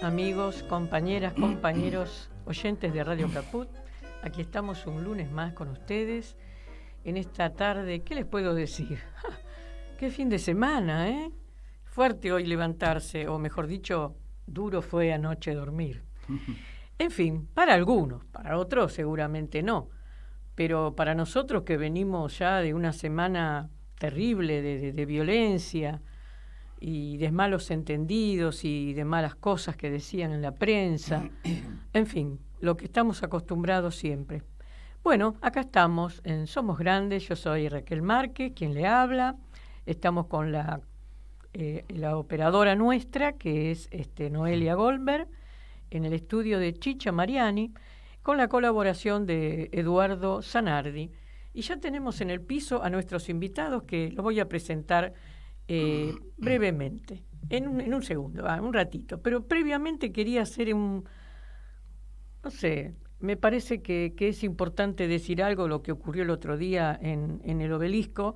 Amigos, compañeras, compañeros, oyentes de Radio Caput, aquí estamos un lunes más con ustedes en esta tarde. ¿Qué les puedo decir? ¡Qué fin de semana, eh! Fuerte hoy levantarse, o mejor dicho, duro fue anoche dormir. En fin, para algunos, para otros seguramente no, pero para nosotros que venimos ya de una semana terrible de violencia y de malos entendidos y de malas cosas que decían en la prensa, en fin, lo que estamos acostumbrados siempre. Bueno, acá estamos en Somos Grandes, yo soy Raquel Márquez, quien le habla, estamos con la operadora nuestra, que es Noelia Goldberg, en el estudio de Chicha Mariani, con la colaboración de Eduardo Zanardi. Y ya tenemos en el piso a nuestros invitados, que los voy a presentar brevemente, en un segundo, un ratito. Pero previamente quería hacer no sé, me parece que es importante decir algo, lo que ocurrió el otro día en el Obelisco,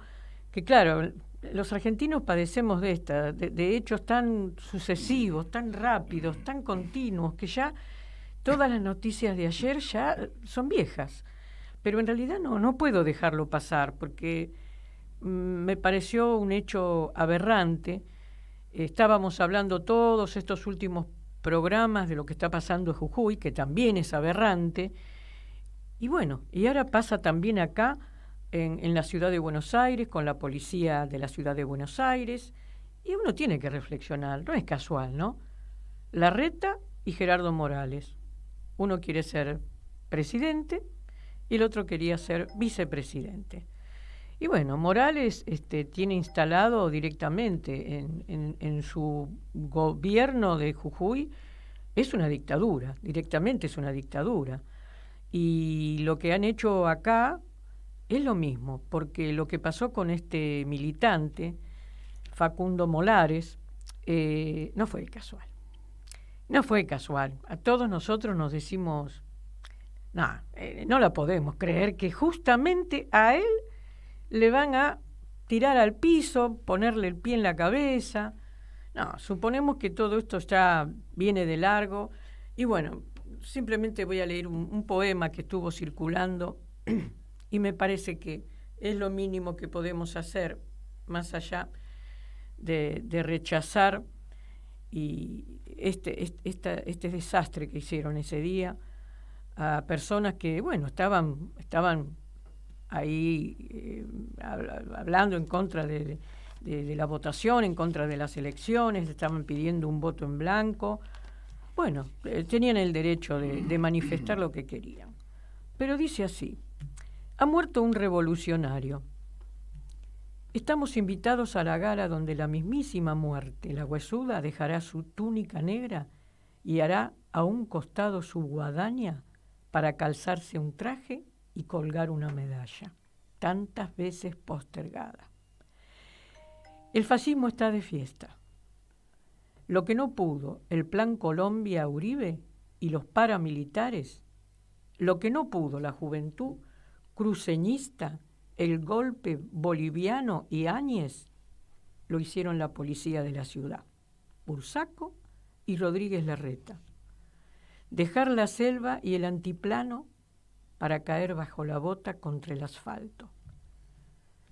que claro, los argentinos padecemos de hechos tan sucesivos, tan rápidos, tan continuos, que ya todas las noticias de ayer ya son viejas. Pero en realidad no puedo dejarlo pasar, porque me pareció un hecho aberrante. Estábamos hablando todos estos últimos programas de lo que está pasando en Jujuy, que también es aberrante. Y bueno, y ahora pasa también acá, en la ciudad de Buenos Aires, con la policía de la ciudad de Buenos Aires. Y uno tiene que reflexionar, no es casual, ¿no? Larreta y Gerardo Morales. Uno quiere ser presidente y el otro quería ser vicepresidente. Y bueno, Morales tiene instalado directamente en su gobierno de Jujuy, es una dictadura, directamente es una dictadura. Y lo que han hecho acá es lo mismo, porque lo que pasó con este militante, Facundo Molares, no fue casual. No fue casual. A todos nosotros nos decimos, no la podemos creer, que justamente a él le van a tirar al piso, ponerle el pie en la cabeza. No, suponemos que todo esto ya viene de largo. Y bueno, simplemente voy a leer un poema que estuvo circulando y me parece que es lo mínimo que podemos hacer, más allá de rechazar este desastre que hicieron ese día a personas que, bueno, estaban ahí hablando en contra de la votación, en contra de las elecciones, estaban pidiendo un voto en blanco. Bueno, tenían el derecho de manifestar lo que querían. Pero dice así: ha muerto un revolucionario. Estamos invitados a la gala donde la mismísima muerte, la huesuda, dejará su túnica negra y hará a un costado su guadaña para calzarse un traje y colgar una medalla, tantas veces postergada. El fascismo está de fiesta. Lo que no pudo el Plan Colombia-Uribe y los paramilitares, lo que no pudo la juventud cruceñista, el golpe boliviano y Áñez, lo hicieron la policía de la ciudad, Bursaco y Rodríguez Larreta. Dejar la selva y el antiplano para caer bajo la bota contra el asfalto.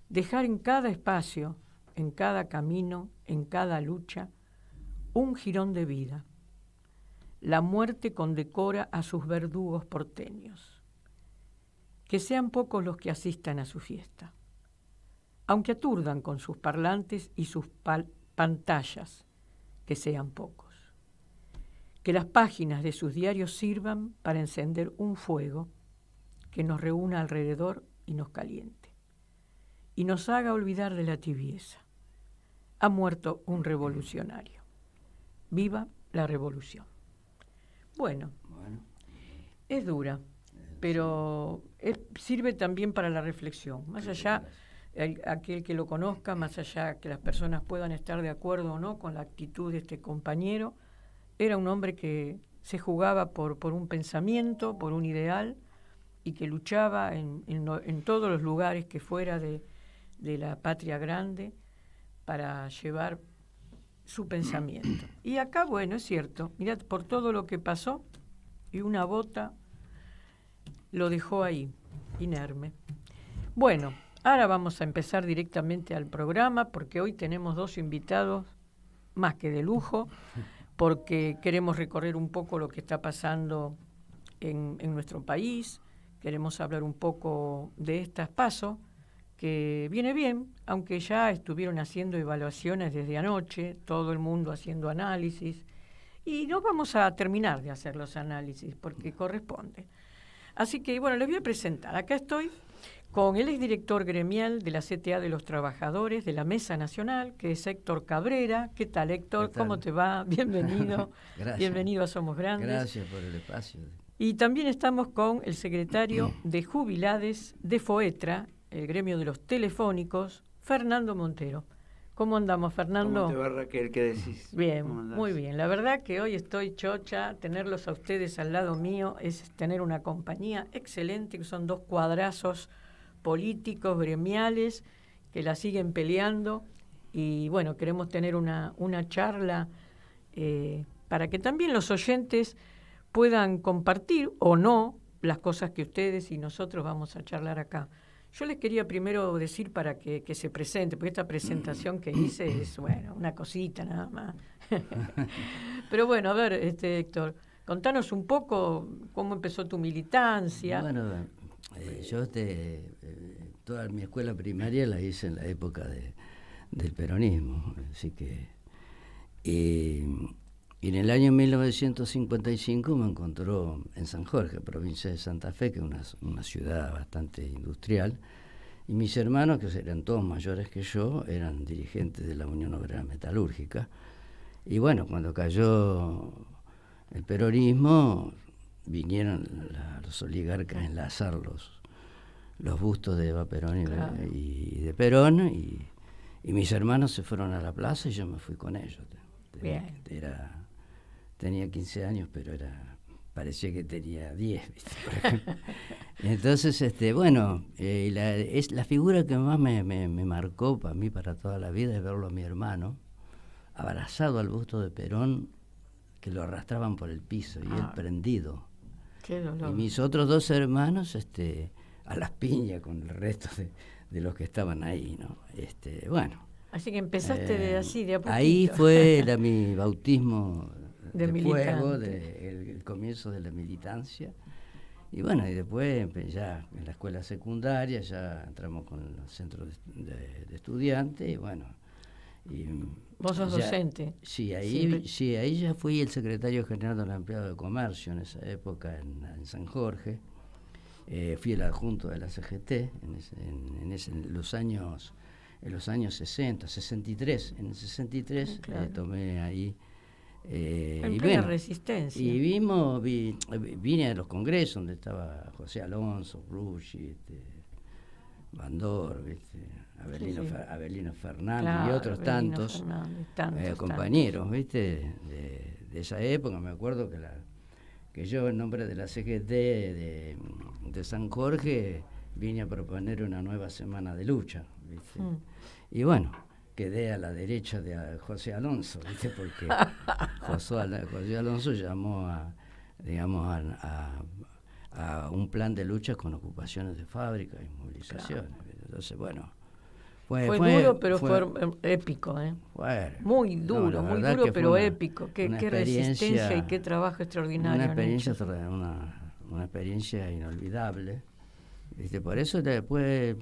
Dejar en cada espacio, en cada camino, en cada lucha, un jirón de vida. La muerte condecora a sus verdugos porteños. Que sean pocos los que asistan a su fiesta, aunque aturdan con sus parlantes y sus pantallas, que sean pocos. Que las páginas de sus diarios sirvan para encender un fuego que nos reúna alrededor y nos caliente, y nos haga olvidar de la tibieza. Ha muerto un revolucionario. ¡Viva la revolución! Bueno, es dura, pero sirve también para la reflexión. Más allá, aquel que lo conozca, más allá que las personas puedan estar de acuerdo o no con la actitud de este compañero, era un hombre que se jugaba por un pensamiento, por un ideal, y que luchaba en todos los lugares que fuera de la patria grande para llevar su pensamiento. Y acá, bueno, es cierto, mirad, por todo lo que pasó, y una bota lo dejó ahí, inerme. Bueno, ahora vamos a empezar directamente al programa, porque hoy tenemos dos invitados más que de lujo, porque queremos recorrer un poco lo que está pasando en nuestro país, queremos hablar un poco de estas PASO, que viene bien, aunque ya estuvieron haciendo evaluaciones desde anoche, todo el mundo haciendo análisis, y no vamos a terminar de hacer los análisis porque corresponde. Así que, bueno, les voy a presentar. Acá estoy con el exdirector gremial de la CTA de los Trabajadores de la Mesa Nacional, que es Héctor Cabrera. ¿Qué tal, Héctor? ¿Cómo te va? Bienvenido. Bienvenido a Somos Grandes. Gracias por el espacio. Y también estamos con el secretario de Jubilades de FOETRA, el gremio de los telefónicos, Fernando Montero. ¿Cómo andamos, Fernando? ¿Cómo te va, Raquel? ¿Qué decís? Bien, muy bien. La verdad que hoy estoy chocha. Tenerlos a ustedes al lado mío es tener una compañía excelente, que son dos cuadrazos políticos, gremiales, que la siguen peleando. Y bueno, queremos tener una charla para que también los oyentes puedan compartir o no las cosas que ustedes y nosotros vamos a charlar acá. Yo les quería primero decir para que se presente, porque esta presentación que hice es, bueno, una cosita nada más. Pero bueno, a ver, Héctor, contanos un poco cómo empezó tu militancia. Bueno, yo toda mi escuela primaria la hice en la época del peronismo, así que... y en el año 1955 me encontró en San Jorge, provincia de Santa Fe, que es una ciudad bastante industrial, y mis hermanos, que eran todos mayores que yo, eran dirigentes de la Unión Obrera Metalúrgica. Y bueno, cuando cayó el peronismo, vinieron los oligarcas a enlazar los bustos de Eva Perón y de Perón, y mis hermanos se fueron a la plaza y yo me fui con ellos. Bien. Tenía 15 años, pero parecía que tenía 10, ¿viste? Por ejemplo. Entonces, bueno, es la figura que más me marcó para mí, para toda la vida, es verlo a mi hermano, abrazado al busto de Perón, que lo arrastraban por el piso, y él prendido. Qué dolor. Y mis otros dos hermanos, a las piñas con el resto de los que estaban ahí, ¿no? Bueno. Así que empezaste de a poquito. Ahí fue mi bautismo de fuego, el comienzo de la militancia. Y bueno, y después ya en la escuela secundaria ya entramos con los centros de estudiantes, y bueno. ¿Vos sos docente? Sí, ahí ya fui el secretario general de los empleados de comercio en esa época en San Jorge. Fui el adjunto de la CGT en los años 60, 63. En el 63 claro. Tomé ahí. En plena resistencia. Y vine a los congresos donde estaba José Alonso, Rucci, Bandor, Abelino Fernández, claro, y otros tantos compañeros, ¿viste? De esa época. Me acuerdo que yo, en nombre de la CGT de San Jorge, vine a proponer una nueva semana de lucha, ¿viste? Y bueno, quedé a la derecha de José Alonso, ¿viste? Porque José Alonso llamó a un plan de lucha con ocupaciones de fábricas y movilizaciones. Claro. Entonces, bueno, fue duro, pero fue épico, ¿eh? Bueno, muy duro, pero épico. Qué resistencia y qué trabajo extraordinario. Una experiencia inolvidable, ¿viste? Por eso después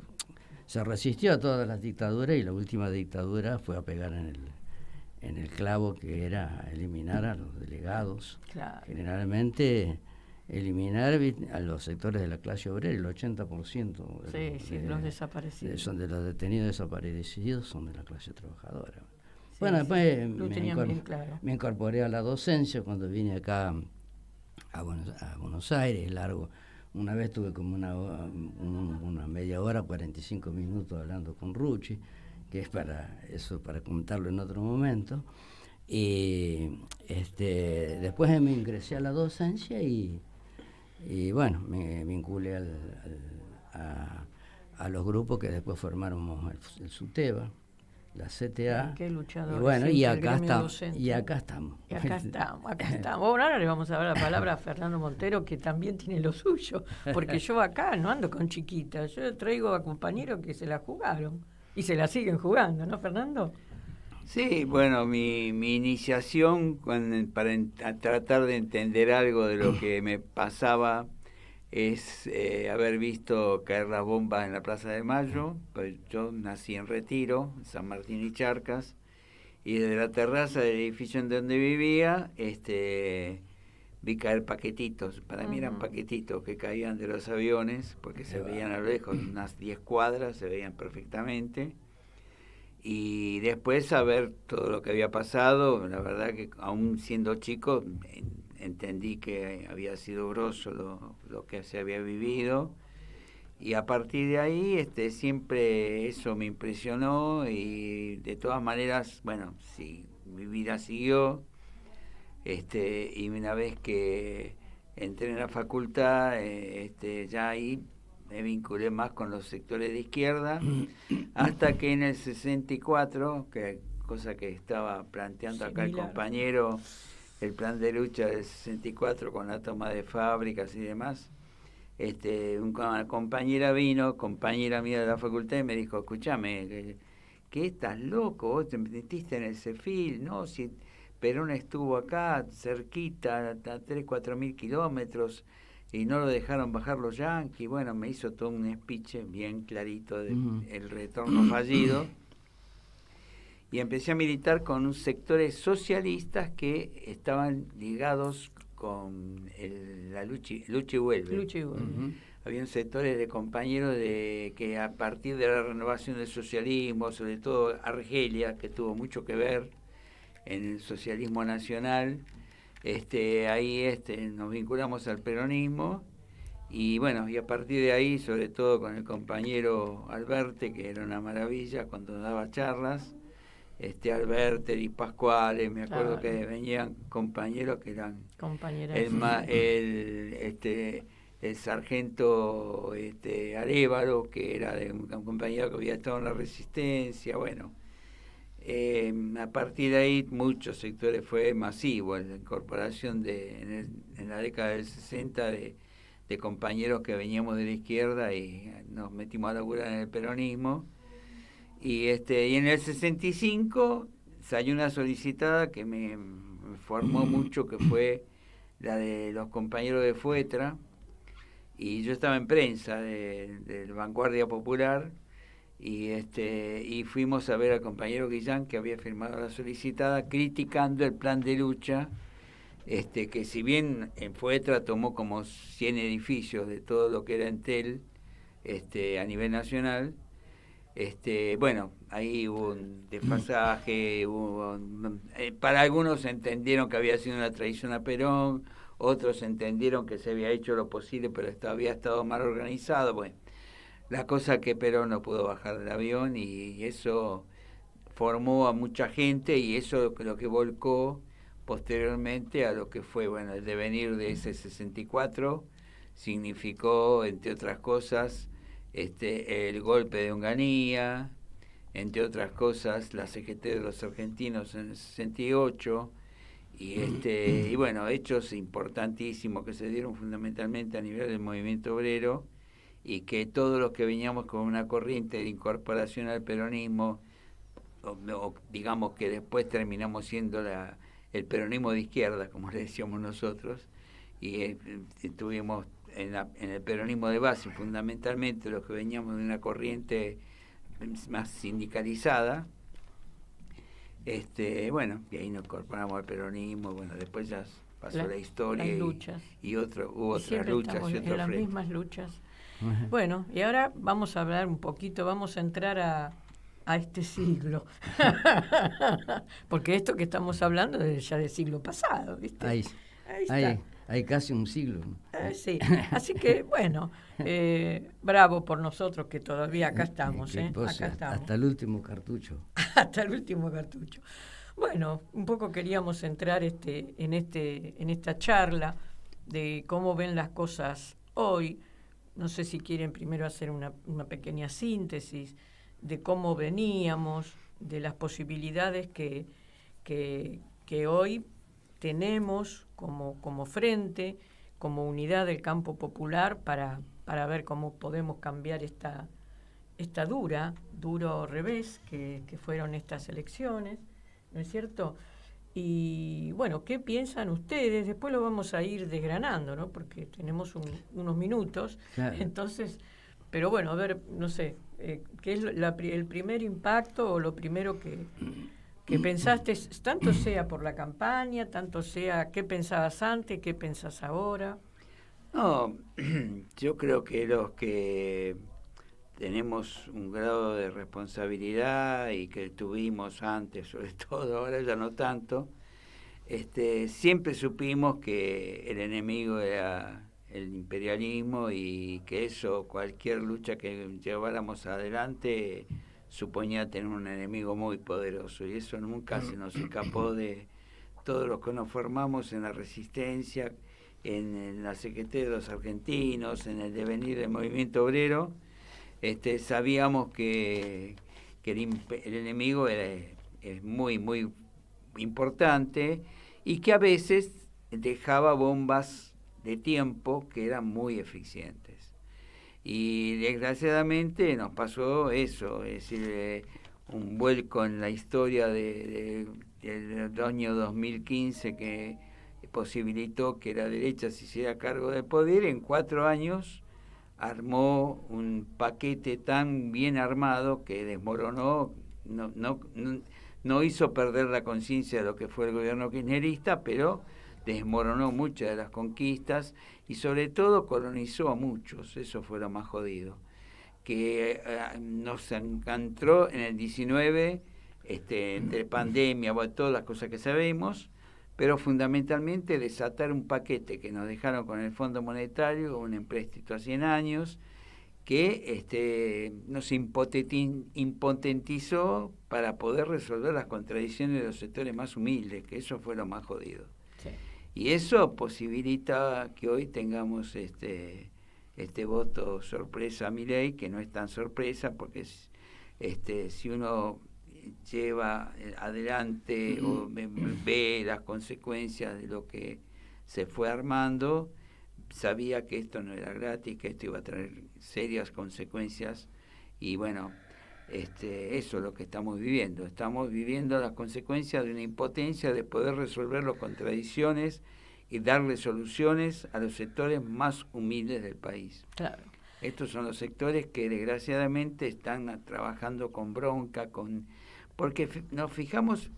se resistió a todas las dictaduras, y la última dictadura fue a pegar en el clavo, que era eliminar a los delegados. Claro. Generalmente eliminar a los sectores de la clase obrera, el 80% de los desaparecidos. De los detenidos desaparecidos son de la clase trabajadora. Sí, bueno, después me incorporé a la docencia cuando vine acá a Buenos Aires, largo. Una vez tuve como una media hora, 45 minutos hablando con Rucci, que es para comentarlo en otro momento. Y después me ingresé a la docencia y bueno, me vinculé a los grupos que después formamos el SUTEBA. la CTA. Qué luchador. Y bueno, sí, y el acá gremio estamos. docente. Y acá estamos. Y acá estamos. Bueno, ahora le vamos a dar la palabra a Fernando Montero, que también tiene lo suyo, porque yo acá no ando con chiquitas, yo traigo a compañeros que se la jugaron y se la siguen jugando, ¿no, Fernando? Sí, bueno, mi iniciación a tratar de entender algo de lo que me pasaba es haber visto caer las bombas en la Plaza de Mayo. Pues yo nací en Retiro, en San Martín y Charcas, y desde la terraza del edificio en donde vivía, vi caer paquetitos. Para mí eran paquetitos que caían de los aviones, porque se veían a lo lejos, unas 10 cuadras, se veían perfectamente. Y después saber todo lo que había pasado, la verdad que aún siendo chico entendí que había sido grosso lo que se había vivido, y a partir de ahí siempre eso me impresionó, y de todas maneras, bueno, sí, mi vida siguió, y una vez que entré en la facultad, ya ahí me vinculé más con los sectores de izquierda, hasta que en el 64, que cosa que estaba planteando acá el compañero, el plan de lucha del 64 con la toma de fábricas y demás, una compañera vino, compañera mía de la facultad, y me dijo: escúchame, que estás loco, vos te metiste en el CEFIL, ¿no? Si Perón estuvo acá, cerquita, a 3.000-4.000 kilómetros, y no lo dejaron bajar los yanquis. Bueno, me hizo todo un speech bien clarito del retorno fallido, y empecé a militar con sectores socialistas que estaban ligados con la lucha y vuelve. Había sectores de compañeros que a partir de la renovación del socialismo, sobre todo Argelia, que tuvo mucho que ver en el socialismo nacional, ahí nos vinculamos al peronismo, y bueno, y a partir de ahí, sobre todo con el compañero Alberte, que era una maravilla cuando daba charlas, Alberte y Pascuales, me acuerdo que venían compañeros que eran el sargento Arévalo, que era de un compañero que había estado en la Resistencia. Bueno, a partir de ahí muchos sectores, fue masivo la incorporación en la década del 60 de compañeros que veníamos de la izquierda y nos metimos a laburar en el peronismo. Y en el 65 salió una solicitada que me formó mucho, que fue la de los compañeros de Fuetra, y yo estaba en prensa de Vanguardia Popular, y fuimos a ver al compañero Guillán, que había firmado la solicitada criticando el plan de lucha, que si bien en Fuetra tomó como 100 edificios de todo lo que era Entel a nivel nacional, bueno, ahí hubo un desfasaje, para algunos entendieron que había sido una traición a Perón, otros entendieron que se había hecho lo posible, pero había estado mal organizado. Bueno, la cosa que Perón no pudo bajar del avión, y eso formó a mucha gente, y eso lo que volcó posteriormente a lo que fue, bueno, el devenir de ese 64, significó, entre otras cosas, el golpe de Onganía, entre otras cosas, la CGT de los argentinos en el 68, y bueno, hechos importantísimos que se dieron fundamentalmente a nivel del movimiento obrero, y que todos los que veníamos con una corriente de incorporación al peronismo, o digamos que después terminamos siendo el peronismo de izquierda, como le decíamos nosotros, y tuvimos en el peronismo de base, fundamentalmente los que veníamos de una corriente más sindicalizada, bueno, y ahí nos incorporamos al peronismo. Bueno, después ya pasó la historia, hubo otras luchas y otros frentes. Las mismas luchas. Bueno, y ahora vamos a hablar un poquito, vamos a entrar a este siglo, porque esto que estamos hablando es ya del siglo pasado, ¿viste? Ahí está. Hay casi un siglo. Sí, así que bueno, bravo por nosotros que todavía acá estamos. Acá estamos. Hasta el último cartucho. Hasta el último cartucho. Bueno, un poco queríamos entrar en esta charla de cómo ven las cosas hoy. No sé si quieren primero hacer una pequeña síntesis de cómo veníamos, de las posibilidades que hoy tenemos como frente, como unidad del campo popular para ver cómo podemos cambiar esta duro revés que fueron estas elecciones, ¿no es cierto? Y bueno, ¿qué piensan ustedes? Después lo vamos a ir desgranando, ¿no? Porque tenemos unos minutos. Claro. Entonces, pero bueno, a ver, no sé, ¿qué es el primer impacto o lo primero que pensaste, tanto sea por la campaña, tanto sea qué pensabas antes, qué pensás ahora? No, yo creo que los que tenemos un grado de responsabilidad y que tuvimos antes, sobre todo, ahora ya no tanto, siempre supimos que el enemigo era el imperialismo y que eso, cualquier lucha que lleváramos adelante, suponía tener un enemigo muy poderoso, y eso nunca se nos escapó de todos los que nos formamos en la resistencia, en la Secretaría de los Argentinos, en el devenir del movimiento obrero. Sabíamos que el enemigo es muy, muy importante y que a veces dejaba bombas de tiempo que eran muy eficientes. Y desgraciadamente nos pasó eso, es decir, un vuelco en la historia del año 2015 que posibilitó que la derecha se hiciera cargo del poder. En 4 años armó un paquete tan bien armado que desmoronó, no hizo perder la conciencia de lo que fue el gobierno kirchnerista, pero desmoronó muchas de las conquistas y sobre todo colonizó a muchos. Eso fue lo más jodido, que nos encontró en el 19, entre pandemia, todas las cosas que sabemos, pero fundamentalmente desatar un paquete que nos dejaron con el Fondo Monetario, un empréstito a 100 años, que nos impotentizó para poder resolver las contradicciones de los sectores más humildes, que eso fue lo más jodido. Sí. Y eso posibilita que hoy tengamos este voto sorpresa a Milei, que no es tan sorpresa, porque si uno lleva adelante o ve las consecuencias de lo que se fue armando, sabía que esto no era gratis, que esto iba a traer serias consecuencias, y bueno, eso es lo que estamos viviendo las consecuencias de una impotencia de poder resolver las contradicciones y darle soluciones a los sectores más humildes del país. Claro. Estos son los sectores que desgraciadamente están trabajando con bronca, porque nos fijamos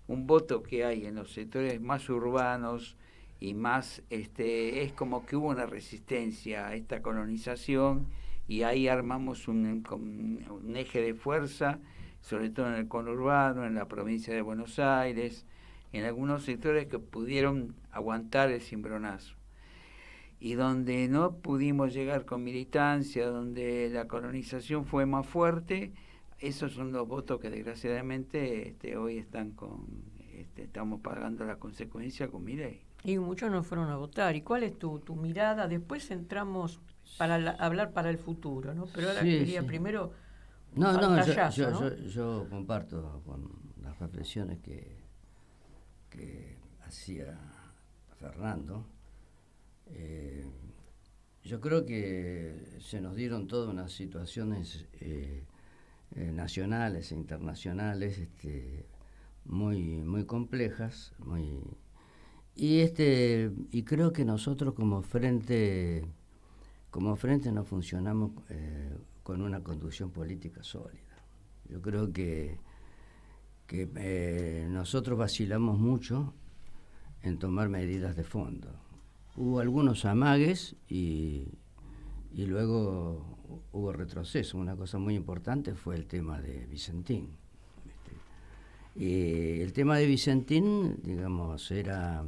un voto que hay en los sectores más urbanos y más, es como que hubo una resistencia a esta colonización, y ahí armamos un eje de fuerza, sobre todo en el conurbano, en la provincia de Buenos Aires, en algunos sectores que pudieron aguantar el cimbronazo. Y donde no pudimos llegar con militancia, donde la colonización fue más fuerte, esos son los votos que desgraciadamente hoy estamos pagando la consecuencia con Milei. Y muchos no fueron a votar. ¿Y cuál es tu mirada? Después entramos para hablar para el futuro, ¿no? Pero ahora quería primero yo comparto con las reflexiones que hacía Fernando. Yo creo que se nos dieron todas unas situaciones nacionales e internacionales muy muy complejas, y creo que nosotros como frente no funcionamos con una conducción política sólida. Yo creo que nosotros vacilamos mucho en tomar medidas de fondo. Hubo algunos amagues y luego hubo retroceso. Una cosa muy importante fue el tema de Vicentín. Y el tema de Vicentín, digamos, era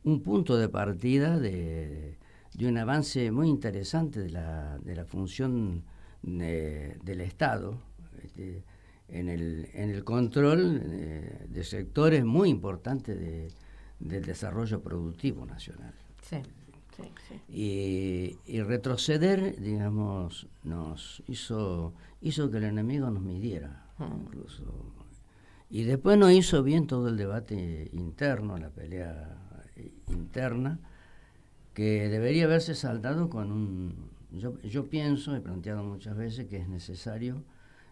un punto de partida de un avance muy interesante de la función del Estado en el control de sectores muy importantes del desarrollo productivo nacional. Sí. Y retroceder, digamos, nos hizo que el enemigo nos midiera, incluso Y después no hizo bien todo el debate interno, la pelea interna, que debería haberse saldado con un... Yo pienso, he planteado muchas veces que es necesario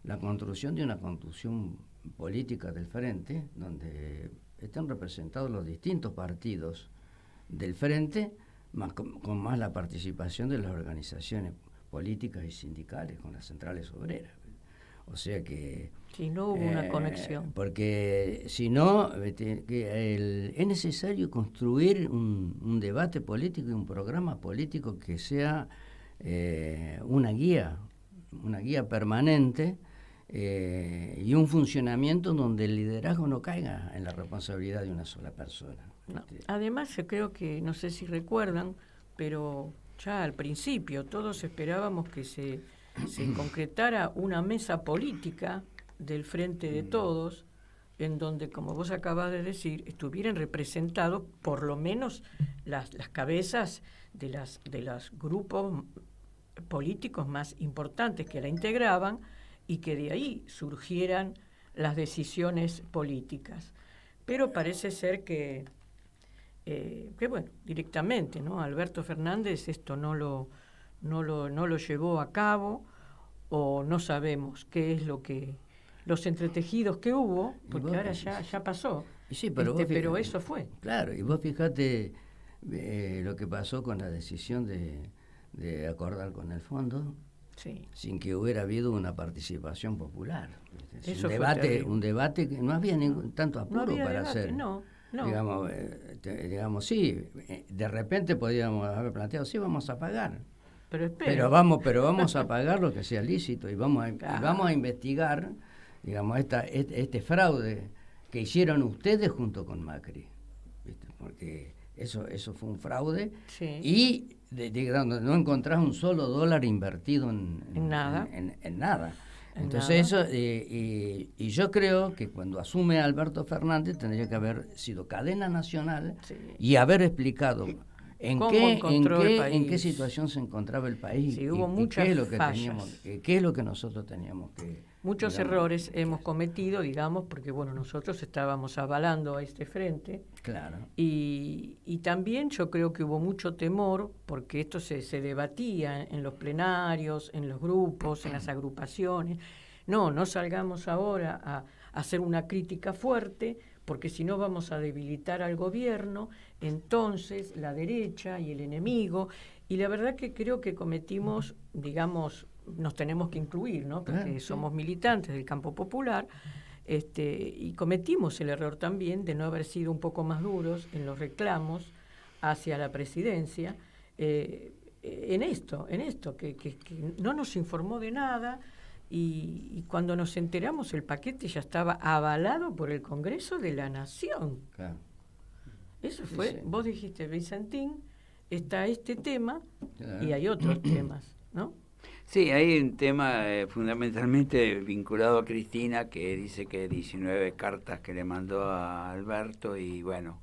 la construcción de una construcción política del Frente, donde están representados los distintos partidos del Frente, con más la participación de las organizaciones políticas y sindicales, con las centrales obreras. O sea que... Si no hubo una conexión. Porque si no, es necesario construir un debate político y un programa político que sea una guía permanente y un funcionamiento donde el liderazgo no caiga en la responsabilidad de una sola persona. No. Además, yo creo que, no sé si recuerdan, pero ya al principio todos esperábamos que se concretara una mesa política del Frente de Todos, en donde, como vos acabas de decir, estuvieran representados por lo menos las cabezas de los grupos políticos más importantes que la integraban, y que de ahí surgieran las decisiones políticas. Pero parece ser que bueno, directamente, ¿no? Alberto Fernández esto no lo llevó a cabo, o no sabemos qué es lo que los entretejidos que hubo, porque ahora ya pasó. Sí, pero pero eso fue. Claro, y vos fijate lo que pasó con la decisión de acordar con el fondo, sí, sin que hubiera habido una participación popular. Eso Un debate que no había tanto apuro para debate, hacer. No. Digamos, sí, de repente podíamos haber planteado, sí, vamos a pagar. Pero vamos a pagar lo que sea lícito y vamos a investigar, digamos, este fraude que hicieron ustedes junto con Macri, ¿viste? Porque eso fue un fraude, sí. Y no encontrás un solo dólar invertido en nada. En nada. Entonces eso, y yo creo que cuando asume Alberto Fernández tendría que haber sido cadena nacional, sí, y haber explicado en qué situación se encontraba el país, sí, hubo muchas qué es lo fallas. Qué es lo que nosotros teníamos que... Muchos errores hemos cometido, digamos, porque bueno, nosotros estábamos avalando a este frente. Claro. Y también yo creo que hubo mucho temor, porque esto se debatía en los plenarios, en los grupos, en las agrupaciones. No salgamos ahora a hacer una crítica fuerte, porque si no vamos a debilitar al gobierno, entonces la derecha y el enemigo. Y la verdad que creo que cometimos, digamos, nos tenemos que incluir, ¿no? Porque somos militantes del campo popular, y cometimos el error también de no haber sido un poco más duros en los reclamos hacia la presidencia, en esto que no nos informó de nada, y cuando nos enteramos el paquete ya estaba avalado por el Congreso de la Nación. Claro. Eso fue, sí. Vos dijiste, Vicentín, está este tema, claro, y hay otros temas, ¿no? Sí, hay un tema fundamentalmente vinculado a Cristina, que dice que 19 cartas que le mandó a Alberto, y bueno,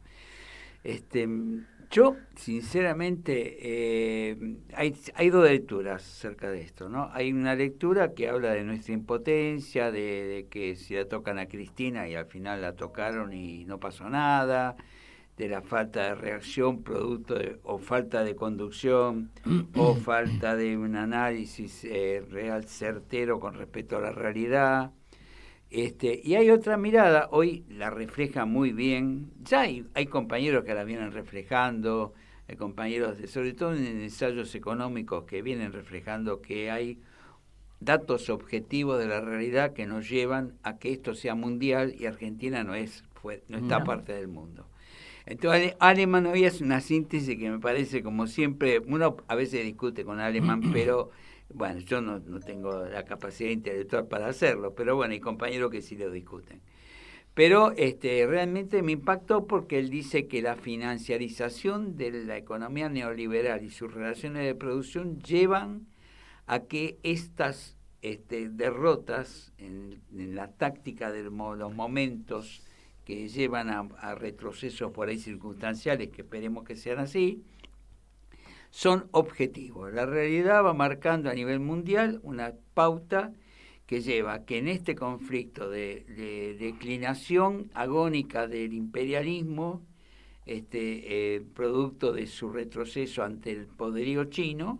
yo sinceramente hay dos lecturas acerca de esto, ¿no? Hay una lectura que habla de nuestra impotencia, de que si la tocan a Cristina y al final la tocaron y no pasó nada, de la falta de reacción producto o falta de conducción o falta de un análisis real certero con respecto a la realidad. Y hay otra mirada, hoy la refleja muy bien, ya hay compañeros que la vienen reflejando, hay compañeros, sobre todo en ensayos económicos, que vienen reflejando que hay datos objetivos de la realidad que nos llevan a que esto sea mundial y Argentina no está parte del mundo. Entonces, Alemán hoy es una síntesis que me parece, como siempre, uno a veces discute con Alemán, pero bueno, yo no tengo la capacidad intelectual para hacerlo, pero bueno, hay compañeros que sí lo discuten. Pero realmente me impactó porque él dice que la financiarización de la economía neoliberal y sus relaciones de producción llevan a que estas derrotas en la táctica de los momentos que llevan a retrocesos por ahí circunstanciales, que esperemos que sean así, son objetivos. La realidad va marcando a nivel mundial una pauta que lleva que en este conflicto de declinación agónica del imperialismo, producto de su retroceso ante el poderío chino,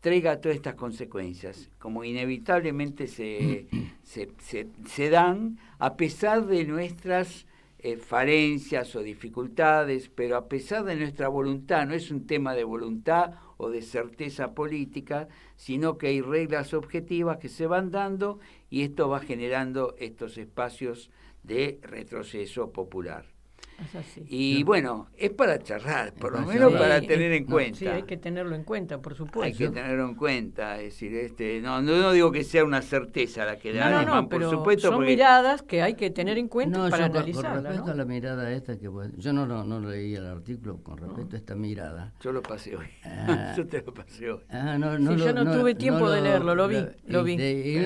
traiga todas estas consecuencias, como inevitablemente se dan, a pesar de nuestras falencias o dificultades, pero a pesar de nuestra voluntad. No es un tema de voluntad o de certeza política, sino que hay reglas objetivas que se van dando y esto va generando estos espacios de retroceso popular. Es así. Y bueno, es para charlar, por lo menos para tener en cuenta. Sí, hay que tenerlo en cuenta, por supuesto. Hay que tenerlo en cuenta, es decir, no digo que sea una certeza la que da no, por pero supuesto, son miradas que hay que tener en cuenta para analizarla. Con respecto a la mirada esta, yo no leí el artículo con respecto a esta mirada. Yo lo pasé hoy, yo te lo pasé hoy. Yo no tuve tiempo de leerlo, lo vi, pero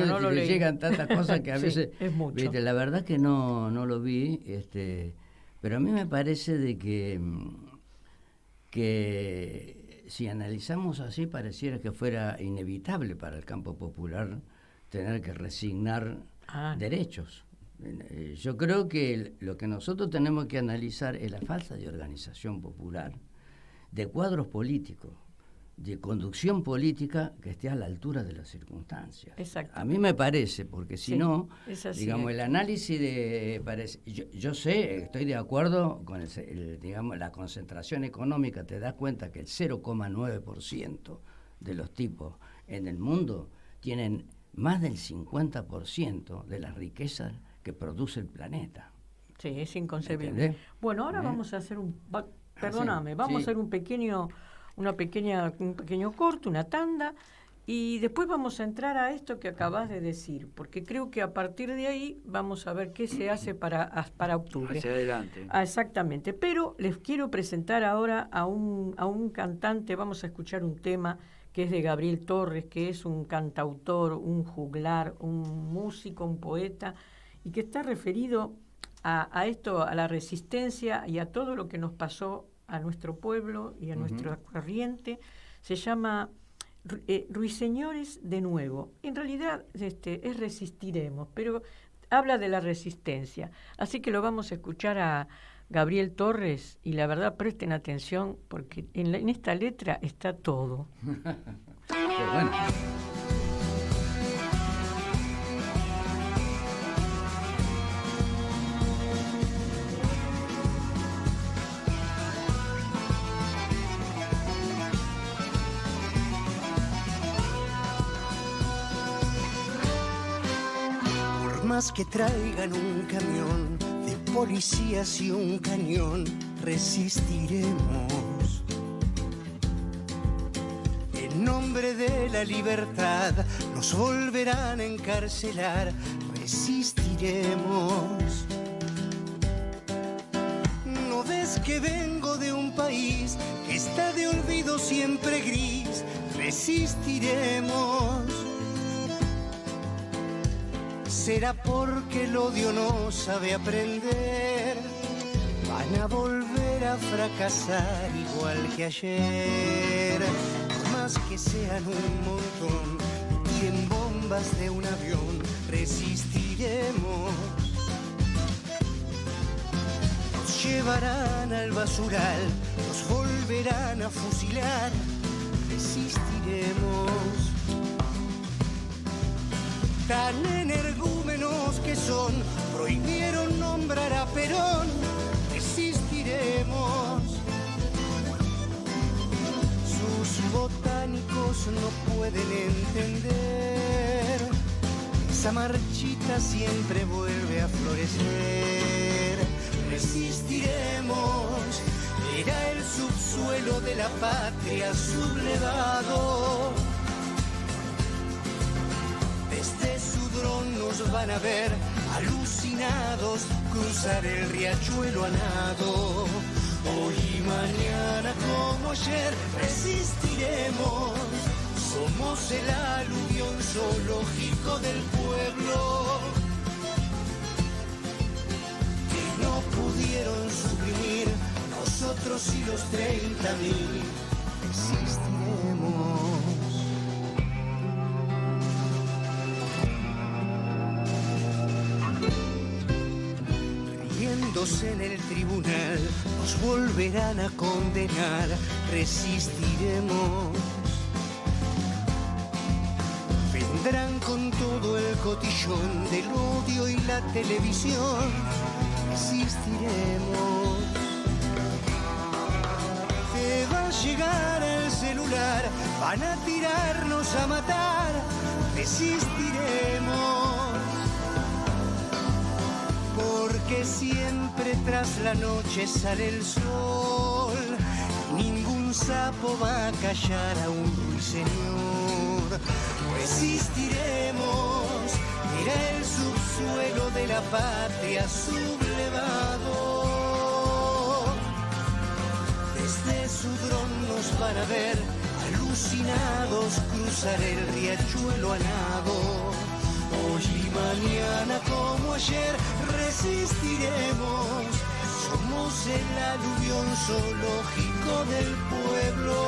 no lo leí. Llegan tantas cosas que a veces, es mucho. La verdad que no lo vi, pero a mí me parece de que si analizamos así, pareciera que fuera inevitable para el campo popular tener que resignar derechos. Yo creo que lo que nosotros tenemos que analizar es la falta de organización popular, de cuadros políticos, de conducción política que esté a la altura de las circunstancias. Exacto. A mí me parece, porque si no, digamos, el análisis yo sé, estoy de acuerdo con digamos, la concentración económica. Te das cuenta que el 0,9% de los tipos en el mundo tienen más del 50% de las riquezas que produce el planeta. Sí, es inconcebible. ¿Entendés? Bueno, ahora vamos a hacer vamos a hacer un pequeño corte, una tanda, y después vamos a entrar a esto que acabas de decir, porque creo que a partir de ahí vamos a ver qué se hace para octubre. Hacia adelante. Exactamente, pero les quiero presentar ahora a un cantante. Vamos a escuchar un tema que es de Gabriel Torres, que es un cantautor, un juglar, un músico, un poeta, y que está referido a esto, a la resistencia y a todo lo que nos pasó a nuestro pueblo y a nuestra corriente. Se llama Ruiseñores de Nuevo. En realidad es Resistiremos, pero habla de la resistencia. Así que lo vamos a escuchar a Gabriel Torres, y la verdad presten atención porque en esta letra está todo. Qué bueno. Más que traigan un camión de policías y un cañón, resistiremos. En nombre de la libertad nos volverán a encarcelar, resistiremos. ¿No ves que vengo de un país que está de olvido siempre gris? Resistiremos. Será porque el odio no sabe aprender. Van a volver a fracasar igual que ayer. Por más que sean un montón, tiren bombas de un avión, resistiremos. Nos llevarán al basural, nos volverán a fusilar, resistiremos. Tan energúmenos que son, prohibieron nombrar a Perón, resistiremos. Sus botánicos no pueden entender, esa marchita siempre vuelve a florecer. Resistiremos, era el subsuelo de la patria sublevado. Desde su dron nos van a ver, alucinados, cruzar el riachuelo a nado. Hoy y mañana como ayer resistiremos. Somos el aluvión zoológico del pueblo, que no pudieron suprimir nosotros y los 30.000. Resistiremos. Todos en el tribunal nos volverán a condenar, resistiremos. Vendrán con todo el cotillón del odio y la televisión, resistiremos. Te va a llegar el celular, van a tirarnos a matar, resistiremos. Porque siempre tras la noche sale el sol, ningún sapo va a callar a un ruiseñor. Resistiremos, mira el subsuelo de la patria sublevado. Desde su dron nos van a ver, alucinados cruzar el riachuelo a nado. Hoy y mañana como ayer resistiremos, somos el aluvión zoológico del pueblo,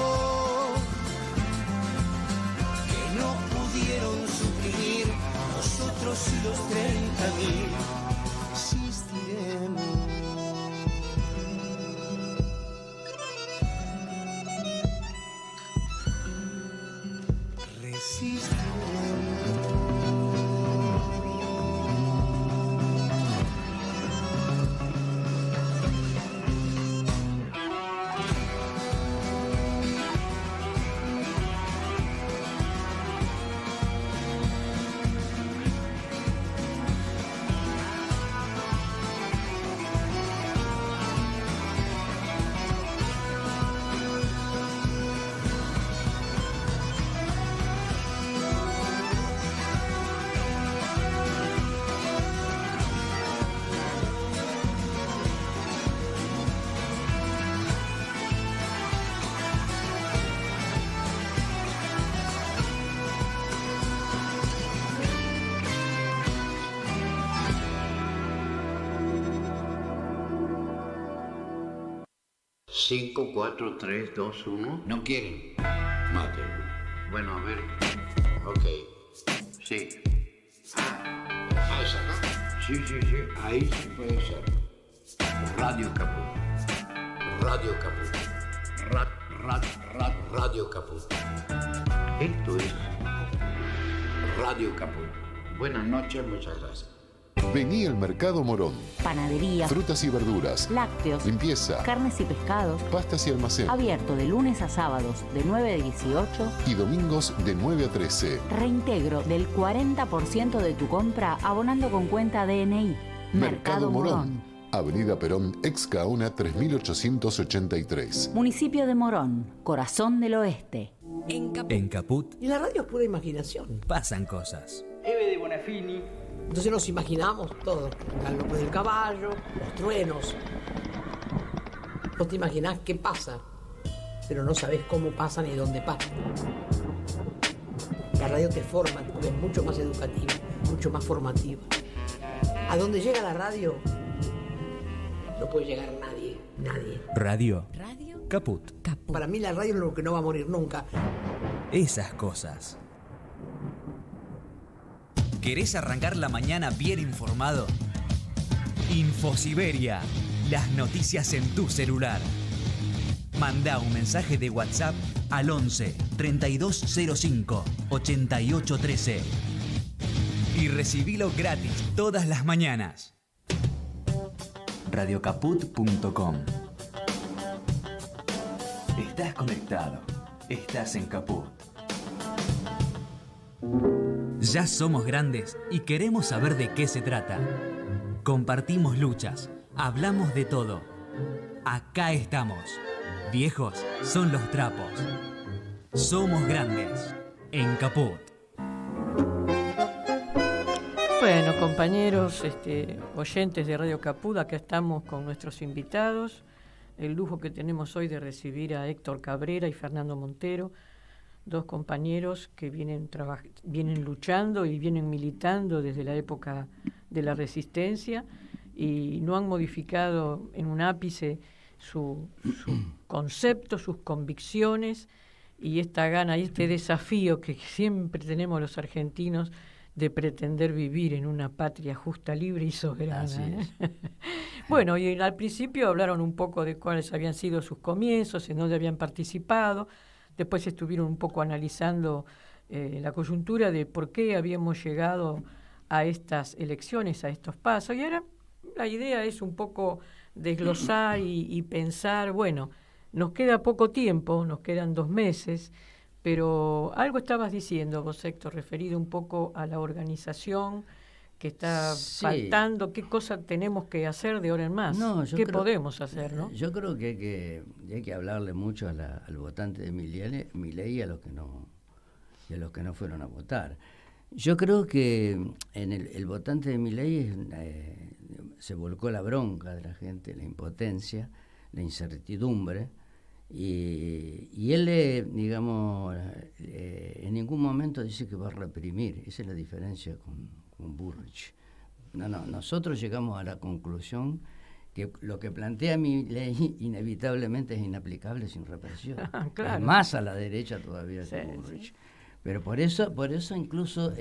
que no pudieron suprimir nosotros y los 30.000, resistiremos. Cinco, 4, 3, 2, 1. ¿No quieren? Mate. Bueno, a ver. Ok. Sí. Esa, ¿no? Sí. Ahí sí puede ser. Radio Caput. Radio Caput. Radio Caput. Esto es Radio Caput. Buenas noches, muchas gracias. Vení al Mercado Morón. Panadería, Frutas y verduras, lácteos, limpieza, carnes y pescados. pastas y almacén. Abierto de lunes a sábados de 9 a 18. Y domingos de 9 a 13. Reintegro del 40% de tu compra abonando con cuenta DNI. Mercado Morón. Avenida Perón, ex Gaona 3883. Municipio de Morón, corazón del oeste. En Caput. Y la radio es pura imaginación. Pasan cosas. Eve de Bonafini. Entonces nos imaginamos todo. El galope del caballo, los truenos. Vos te imaginás qué pasa, pero no sabés cómo pasa ni dónde pasa. La radio te forma, porque es mucho más educativa, mucho más formativa. A donde llega la radio, no puede llegar nadie. Radio. Caput. Para mí la radio es lo que no va a morir nunca. Esas cosas. ¿Querés arrancar la mañana bien informado? Infosiberia. Las noticias en tu celular. Mandá un mensaje de WhatsApp al 11 3205 8813 y recibilo gratis todas las mañanas. Radiocaput.com. Estás conectado. Estás en Caput. Ya somos grandes y queremos saber de qué se trata. Compartimos luchas, hablamos de todo. Acá estamos. Viejos son los trapos. Somos grandes en Caput. Bueno, compañeros, oyentes de Radio Caput, acá estamos con nuestros invitados. El lujo que tenemos hoy de recibir a Héctor Cabrera y Fernando Montero, dos compañeros que vienen luchando y vienen militando desde la época de la Resistencia y no han modificado en un ápice su concepto, sus convicciones y esta gana y este desafío que siempre tenemos los argentinos de pretender vivir en una patria justa, libre y soberana. Así es. Bueno, y al principio hablaron un poco de cuáles habían sido sus comienzos, en dónde habían participado, después estuvieron un poco analizando la coyuntura de por qué habíamos llegado a estas elecciones, a estos pasos, y ahora la idea es un poco desglosar y pensar, bueno, nos queda poco tiempo, nos quedan 2 meses, pero algo estabas diciendo vos, Héctor, referido un poco a la organización que está faltando, qué cosa tenemos que hacer de ahora en más, qué podemos hacer, ¿no? Yo creo que hay que hablarle mucho al votante de Milei y a los que no fueron a votar. Yo creo que en el votante de Milei se volcó la bronca de la gente, la impotencia, la incertidumbre, y él, digamos, en ningún momento dice que va a reprimir. Esa es la diferencia con Burrich. No, nosotros llegamos a la conclusión que lo que plantea Milei inevitablemente es inaplicable sin represión. Claro. Es más a la derecha todavía que Burrich. Sí. Pero por eso incluso,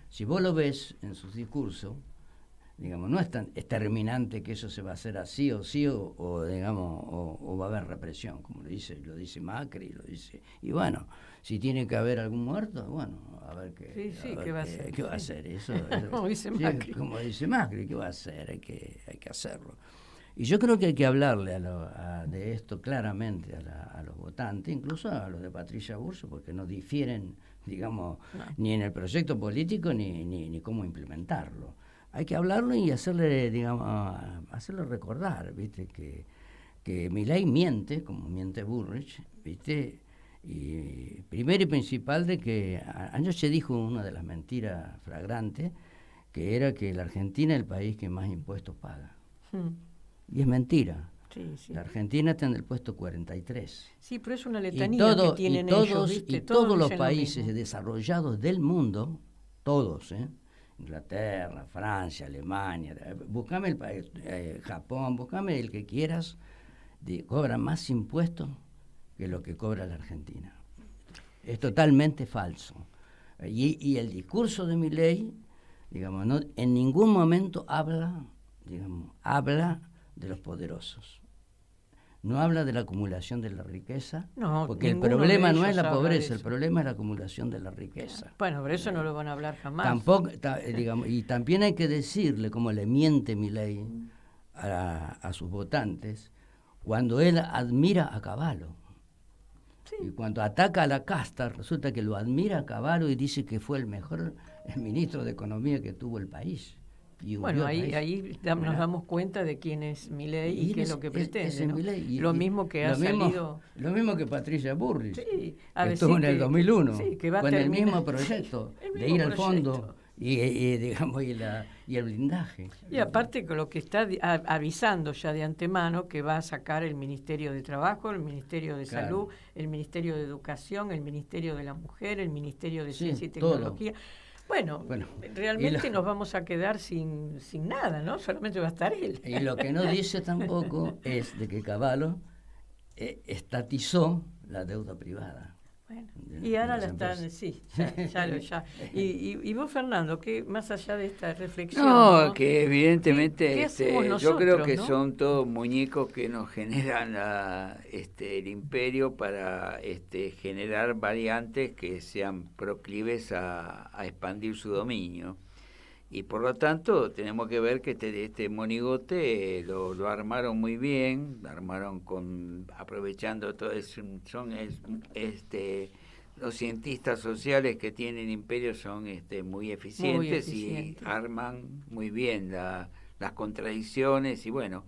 si vos lo ves en sus discursos, digamos, no es tan determinante que eso se va a hacer así o sí, o digamos, o va a haber represión, como lo dice Macri, lo dice. Y bueno, si tiene que haber algún muerto, bueno, a ver qué, ¿qué va a hacer? ¿Qué va a hacer? Eso, como dice Macri. Como dice Macri, ¿qué va a hacer? Hay que hacerlo. Y yo creo que hay que hablarle de esto claramente a los votantes, incluso a los de Patricia Bullrich, porque no difieren, digamos, ni en el proyecto político ni cómo implementarlo. Hay que hablarlo y hacerle, digamos, hacerle recordar, ¿viste? Que Milei miente, como miente Burrich, ¿viste? Y primero y principal de que anoche dijo una de las mentiras flagrantes, que era que la Argentina es el país que más impuestos paga. Y es mentira. Sí. La Argentina está en el puesto 43. Sí, pero es una letanía que tienen ellos, ¿viste? Y todos los países desarrollados del mundo, todos, Inglaterra, Francia, Alemania, buscame el país, Japón, buscame el que quieras, cobran más impuestos que lo que cobra la Argentina. Es totalmente falso. Y el discurso de Milei, digamos, en ningún momento habla de los poderosos. No habla de la acumulación de la riqueza, porque el problema no es la pobreza, el problema es la acumulación de la riqueza. Bueno, pero eso no lo van a hablar jamás. Tampoco, digamos, y también hay que decirle, como le miente Milei a sus votantes, cuando él admira a Cavallo. Sí. Y cuando ataca a la casta, resulta que lo admira a Cavallo y dice que fue el mejor ministro de Economía que tuvo el país. Bueno, ahí nos damos cuenta de quién es Milei y qué es lo que pretende, ¿no? Lo mismo que ha salido... Lo mismo que Patricia Bullrich, que estuvo en el 2001, que va con el mismo proyecto de ir al fondo digamos, y el blindaje. Y aparte con lo que está avisando ya de antemano, que va a sacar el Ministerio de Trabajo, el Ministerio de Salud, el Ministerio de Educación, el Ministerio de la Mujer, el Ministerio de Ciencia y Tecnología. Bueno, realmente nos vamos a quedar sin nada, ¿no? Solamente va a estar él. Y lo que no dice tampoco es de que Cavallo estatizó la deuda privada. Bueno, y ahora la están, ya. Y vos, Fernando, ¿qué más allá de esta reflexión? No, que evidentemente nosotros, yo creo que ¿no? son todos muñecos que nos generan el imperio para generar variantes que sean proclives a expandir su dominio. Y por lo tanto tenemos que ver que este monigote lo armaron muy bien, lo armaron aprovechando todo eso, los cientistas sociales que tienen imperio son muy eficientes y arman muy bien las contradicciones. Y bueno,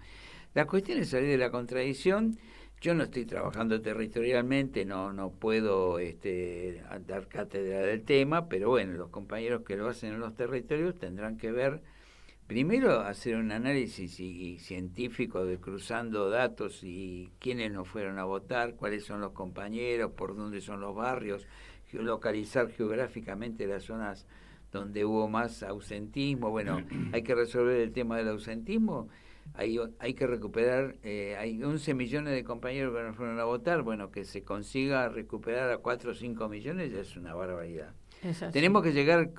la cuestión es salir de la contradicción. Yo no estoy trabajando territorialmente, no puedo dar cátedra del tema, pero bueno, los compañeros que lo hacen en los territorios tendrán que ver, primero hacer un análisis científico de cruzando datos y quiénes no fueron a votar, cuáles son los compañeros, por dónde son los barrios, localizar geográficamente las zonas donde hubo más ausentismo. Bueno, hay que resolver el tema del ausentismo. Hay que recuperar, hay 11 millones de compañeros que no fueron a votar. Bueno, que se consiga recuperar a 4 o 5 millones ya es una barbaridad. Tenemos que llegar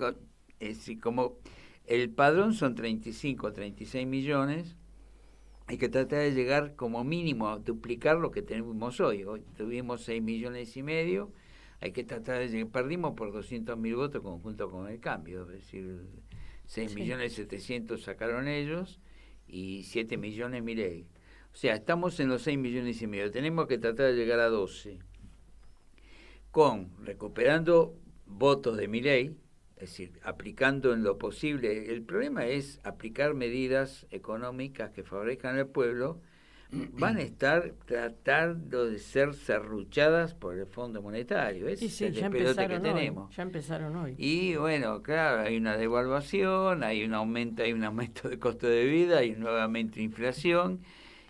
Es decir, como el padrón son 35 o 36 millones, hay que tratar de llegar como mínimo a duplicar lo que tenemos hoy. Hoy tuvimos 6 millones y medio, hay que tratar de llegar, perdimos por 200.000 votos junto con el cambio, es decir, 6 millones 700 sacaron ellos y 7 millones Milei. O sea, estamos en los 6 millones y medio, tenemos que tratar de llegar a 12, recuperando votos de Milei, es decir, aplicando en lo posible. El problema es aplicar medidas económicas que favorezcan al pueblo. Van a estar tratando de ser serruchadas por el Fondo Monetario. Ese es el pelote que tenemos. Ya empezaron hoy. Y bueno, claro, hay una devaluación, hay un aumento de costo de vida, hay nuevamente inflación.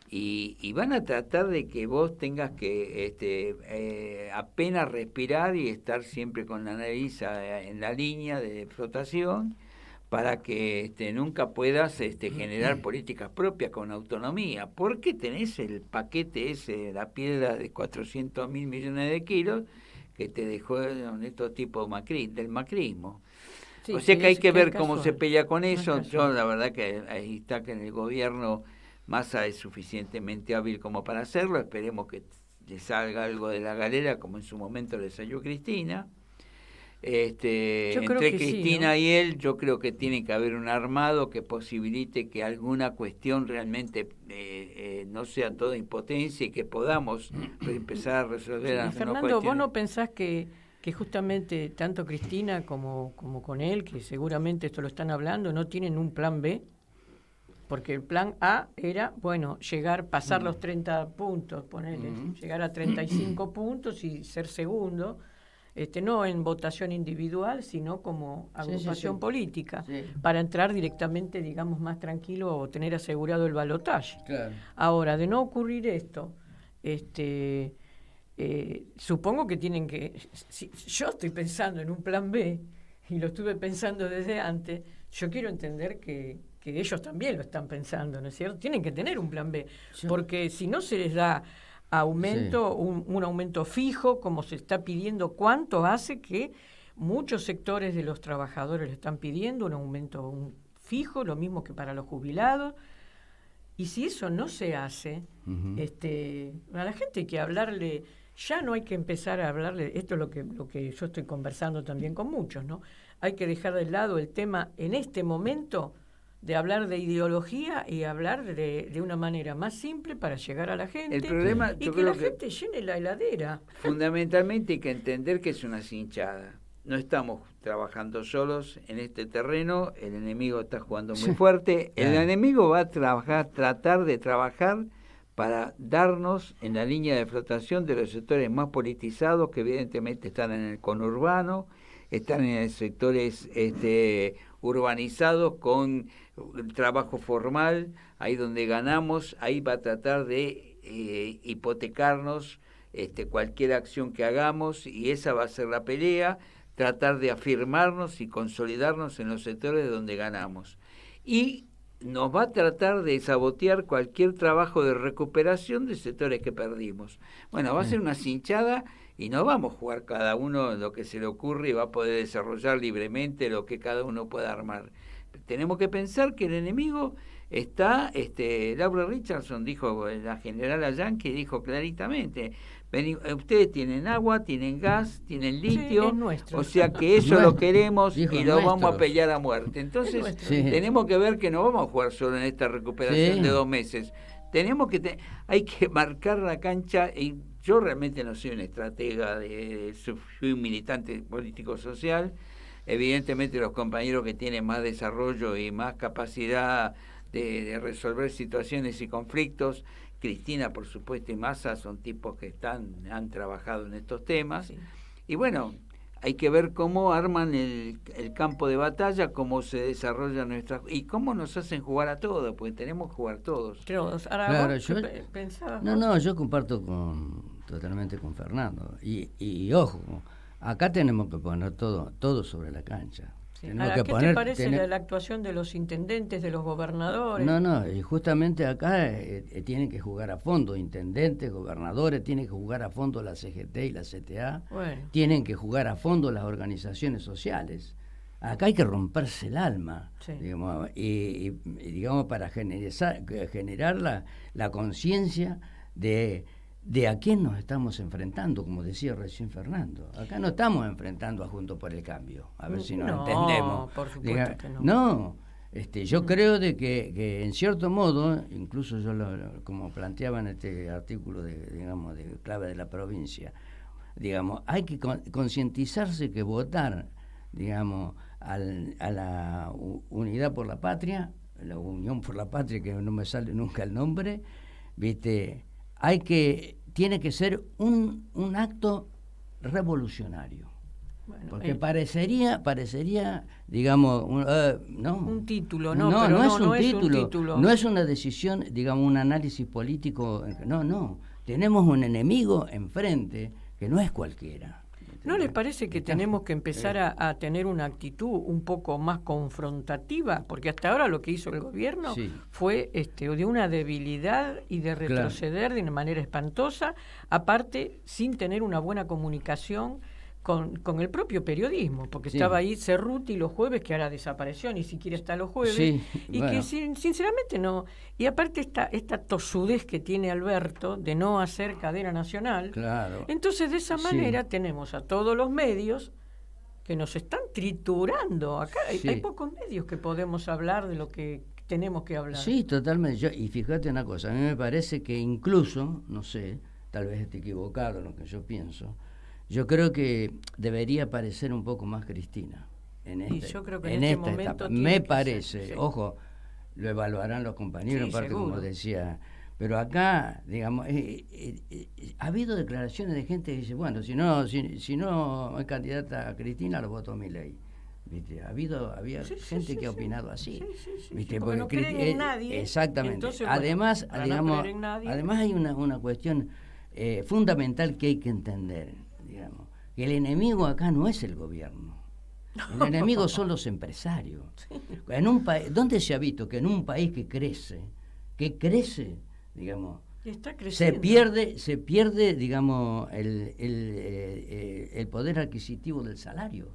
Y van a tratar de que vos tengas que apenas respirar y estar siempre con la nariz en la línea de flotación para que nunca puedas generar políticas propias con autonomía, porque tenés el paquete ese, la piedra de 400.000 millones de kilos que te dejó estos tipos del macrismo. Sí, o sea que hay que ver cómo se pelea con eso. Yo la verdad que ahí está que en el gobierno Massa es suficientemente hábil como para hacerlo, esperemos que le salga algo de la galera como en su momento le salió Cristina. Entre Cristina, ¿no?, y él, yo creo que tiene que haber un armado que posibilite que alguna cuestión realmente no sea toda impotencia y que podamos empezar a resolver algunas Fernando, cuestiones. ¿Vos no pensás que justamente tanto Cristina como con él, que seguramente esto lo están hablando, no tienen un plan B? Porque el plan A era, pasar los 30 puntos, llegar a 35 puntos y ser segundo, no en votación individual, sino como agrupación política, para entrar directamente, digamos, más tranquilo o tener asegurado el balotaje. Claro. Ahora, de no ocurrir esto, supongo que tienen que... Si yo estoy pensando en un plan B, y lo estuve pensando desde antes, yo quiero entender que ellos también lo están pensando, ¿no es cierto? Tienen que tener un plan B, porque si no se les da aumento, un aumento fijo, como se está pidiendo, ¿cuánto hace que muchos sectores de los trabajadores le están pidiendo un aumento fijo, lo mismo que para los jubilados? Y si eso no se hace, a la gente hay que hablarle, ya no hay que empezar a hablarle, esto es lo que yo estoy conversando también con muchos, ¿no? Hay que dejar de lado el tema en este momento de hablar de ideología y hablar de una manera más simple para llegar a la gente. El problema, y que la gente llene la heladera. Fundamentalmente hay que entender que es una cinchada. No estamos trabajando solos en este terreno, el enemigo está jugando muy fuerte. El enemigo va a tratar de trabajar para darnos en la línea de flotación de los sectores más politizados, que evidentemente están en el conurbano, están en sectores urbanizados con trabajo formal, ahí donde ganamos, ahí va a tratar de hipotecarnos cualquier acción que hagamos, y esa va a ser la pelea, tratar de afirmarnos y consolidarnos en los sectores donde ganamos. Y nos va a tratar de sabotear cualquier trabajo de recuperación de sectores que perdimos. Bueno, va a ser una cinchada y no vamos a jugar cada uno lo que se le ocurre y va a poder desarrollar libremente lo que cada uno pueda armar. Tenemos que pensar que el enemigo está, Laura Richardson dijo, la generala Yankee dijo claritamente, ustedes tienen agua, tienen gas, tienen litio, o sea que eso lo queremos y lo vamos a pelear a muerte. Entonces tenemos que ver que no vamos a jugar solo en esta recuperación de 2 meses. Tenemos que hay que marcar la cancha. Y yo realmente no soy un estratega, soy un militante político-social. Evidentemente los compañeros que tienen más desarrollo y más capacidad de resolver situaciones y conflictos, Cristina, por supuesto, y Massa, son tipos que han trabajado en estos temas. Y bueno, hay que ver cómo arman el campo de batalla, cómo se desarrolla y cómo nos hacen jugar a todos, porque tenemos que jugar todos. Ahora, claro, yo comparto totalmente con Fernando. Y ojo, acá tenemos que poner todo sobre la cancha. ¿Qué te parece la actuación de los intendentes, de los gobernadores? No, y justamente acá tienen que jugar a fondo, intendentes, gobernadores, tienen que jugar a fondo la CGT y la CTA, tienen que jugar a fondo las organizaciones sociales. Acá hay que romperse el alma, Sí. digamos, y digamos para generar la conciencia de a quién nos estamos enfrentando, como decía recién Fernando. Acá no estamos enfrentando a Juntos por el Cambio, a ver si nos entendemos. Por supuesto que no. No, yo creo de que en cierto modo, incluso yo como planteaba en este artículo de Clave de la Provincia, digamos, hay que concientizarse que votar, digamos, a la Unidad por la Patria, la Unión por la Patria, que no me sale nunca el nombre, ¿viste? Tiene que ser un acto revolucionario. Bueno, porque parecería, digamos, un título, no es un título, no es una decisión, digamos, un análisis político, no, tenemos un enemigo enfrente que no es cualquiera. ¿No les parece que tenemos que empezar a tener una actitud un poco más confrontativa? Porque hasta ahora lo que hizo el gobierno fue de una debilidad y de retroceder de una manera espantosa, aparte sin tener una buena comunicación con el propio periodismo, porque estaba ahí Cerruti los jueves, que ahora desapareció, ni siquiera está los jueves, y que sinceramente no. Y aparte esta tosudez que tiene Alberto de no hacer cadena nacional. Claro. Entonces de esa manera tenemos a todos los medios que nos están triturando. Acá hay pocos medios que podemos hablar de lo que tenemos que hablar. Sí, totalmente. Y fíjate una cosa, a mí me parece que incluso, no sé, tal vez esté equivocado en lo que yo pienso, yo creo que debería aparecer un poco más Cristina en esta etapa. Me parece, ojo, lo evaluarán los compañeros, en parte como decía, pero acá, digamos, ha habido declaraciones de gente que dice, bueno, si no es candidata a Cristina, lo voto a Milei. ¿Viste? Había gente que ha opinado así. ¿Viste? Porque no creen en nadie. Exactamente. Entonces, además, digamos, además hay una cuestión fundamental que hay que entender. Digamos, que el enemigo acá no es el gobierno, el enemigo son los empresarios. En un país, ¿dónde se ha visto que en un país que crece, digamos, se pierde, digamos, el poder adquisitivo del salario?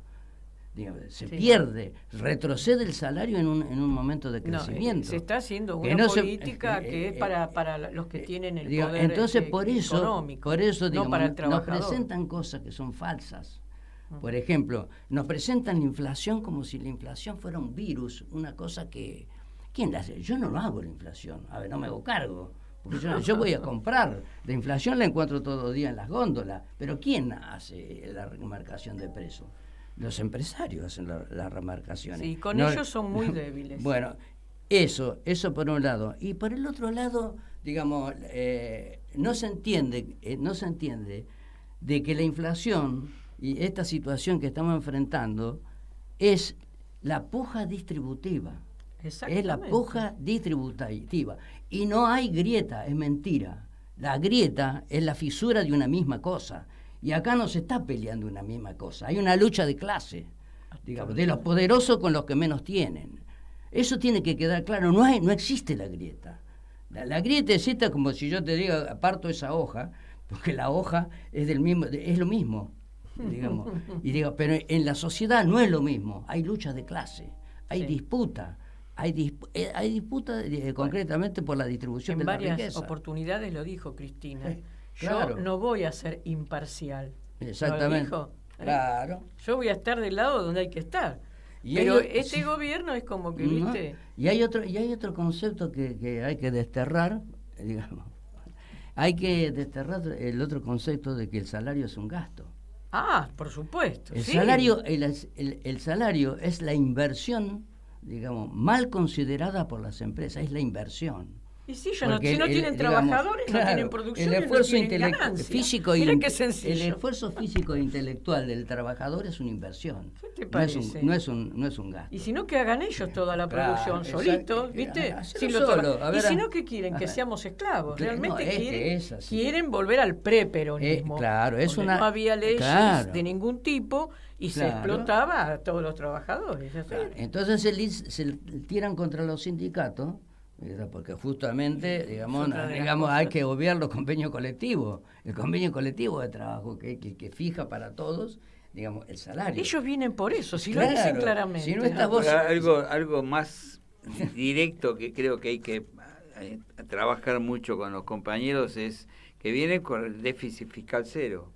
Digamos, pierde, retrocede el salario en un momento de crecimiento. Se está haciendo una política que es para los que tienen el poder entonces, económico, por eso digamos, no para el nos trabajador. presentan cosas que son falsas. Por ejemplo, nos presentan la inflación como si la inflación fuera un virus, una cosa que... ¿Quién la hace? Yo no lo hago la inflación, a ver, no me hago cargo. Porque yo voy a comprar, la inflación la encuentro todo el día en las góndolas, pero ¿quién hace la remarcación de precios? Los empresarios hacen las remarcaciones. Sí, ellos son muy débiles. Bueno, eso por un lado. Y por el otro lado, digamos, no se entiende de que la inflación y esta situación que estamos enfrentando es la puja distributiva. Es la puja distributiva. Y no hay grieta, es mentira. La grieta es la fisura de una misma cosa. Y acá no se está peleando una misma cosa. Hay una lucha de clase, digamos, de los poderosos con los que menos tienen. Eso tiene que quedar claro. No existe la grieta. La grieta existe como si yo te diga, aparto esa hoja, porque la hoja es lo mismo, digamos. Y digo, pero en la sociedad no es lo mismo. Hay lucha de clase, hay disputa. Hay disputa concretamente por la distribución de la riqueza. En varias oportunidades lo dijo Cristina. Yo no voy a ser imparcial. Exactamente. ¿Lo dijo? Claro. Yo voy a estar del lado donde hay que estar. Pero este gobierno es como que, ¿viste? Y hay otro concepto que hay que desterrar, digamos. Hay que desterrar el otro concepto de que el salario es un gasto. Ah, por supuesto. El salario es la inversión, digamos, mal considerada por las empresas, es la inversión. Y si no tienen trabajadores, no tienen producción, el esfuerzo no tienen físico el esfuerzo físico e intelectual del trabajador es una inversión. ¿Qué te parece? No es un gasto. Y si no, que hagan ellos toda la producción solitos, ¿viste? Y si no, ¿qué quieren? Que seamos esclavos. Realmente quieren volver al preperonismo. Claro, no había leyes de ningún tipo y se explotaba a todos los trabajadores. Entonces se tiran contra los sindicatos. Porque justamente, digamos hay que obviar los convenios colectivos. El convenio colectivo de trabajo que fija para todos, digamos, el salario. Ellos vienen por eso, si lo dicen claramente. Si no estás vos... Algo más directo que creo que hay que trabajar mucho con los compañeros es que vienen con el déficit fiscal cero.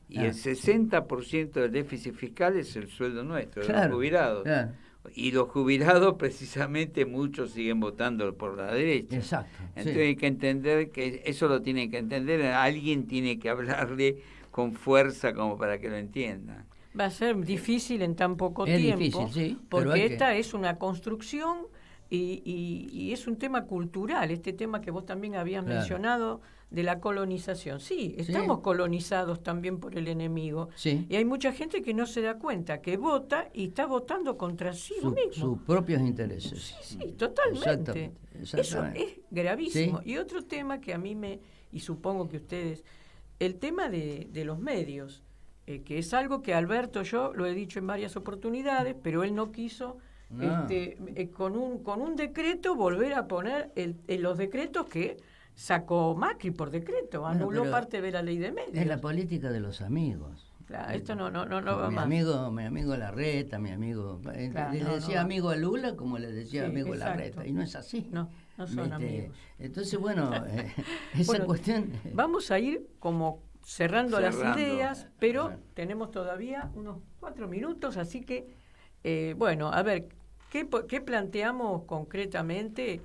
Y el 60% del déficit fiscal es el sueldo nuestro, de los jubilados. Claro. Y los jubilados, precisamente, muchos siguen votando por la derecha. Exacto. Entonces hay que entender que eso lo tienen que entender. Alguien tiene que hablarle con fuerza como para que lo entiendan. Va a ser difícil en tan poco tiempo, difícil, sí, porque esta es una construcción y es un tema cultural, este tema que vos también habías mencionado de la colonización. Sí, estamos colonizados también por el enemigo. Sí. Y hay mucha gente que no se da cuenta, que vota y está votando contra sí mismo. Sus propios intereses. Sí, totalmente. Eso es gravísimo. Sí. Y otro tema que a mí y supongo que ustedes, el tema de los medios, que es algo que Alberto, yo lo he dicho en varias oportunidades, pero él no quiso... con un decreto volver a poner los decretos que sacó Macri por decreto, anuló parte de la ley de medios. Es la política de los amigos. Claro, esto no va más. Mi amigo Larreta, le decía amigo a Lula como le decía amigo a Larreta, y no es así. No son amigos. Entonces, esa cuestión... Vamos a ir como cerrando las ideas, pero tenemos todavía unos 4 minutos, así que a ver, ¿qué planteamos concretamente?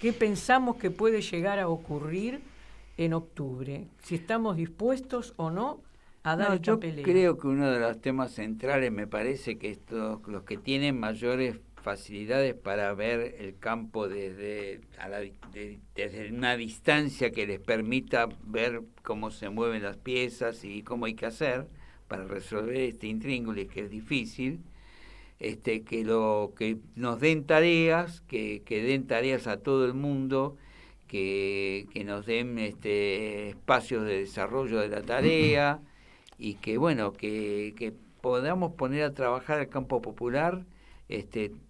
¿Qué pensamos que puede llegar a ocurrir en octubre? Si estamos dispuestos o no a dar esta pelea. Yo creo que uno de los temas centrales me parece que los que tienen mayores facilidades para ver el campo desde una distancia que les permita ver cómo se mueven las piezas y cómo hay que hacer para resolver este intríngulis que es difícil. Que nos den tareas, que den tareas a todo el mundo, que nos den espacios de desarrollo de la tarea y que podamos poner a trabajar el campo popular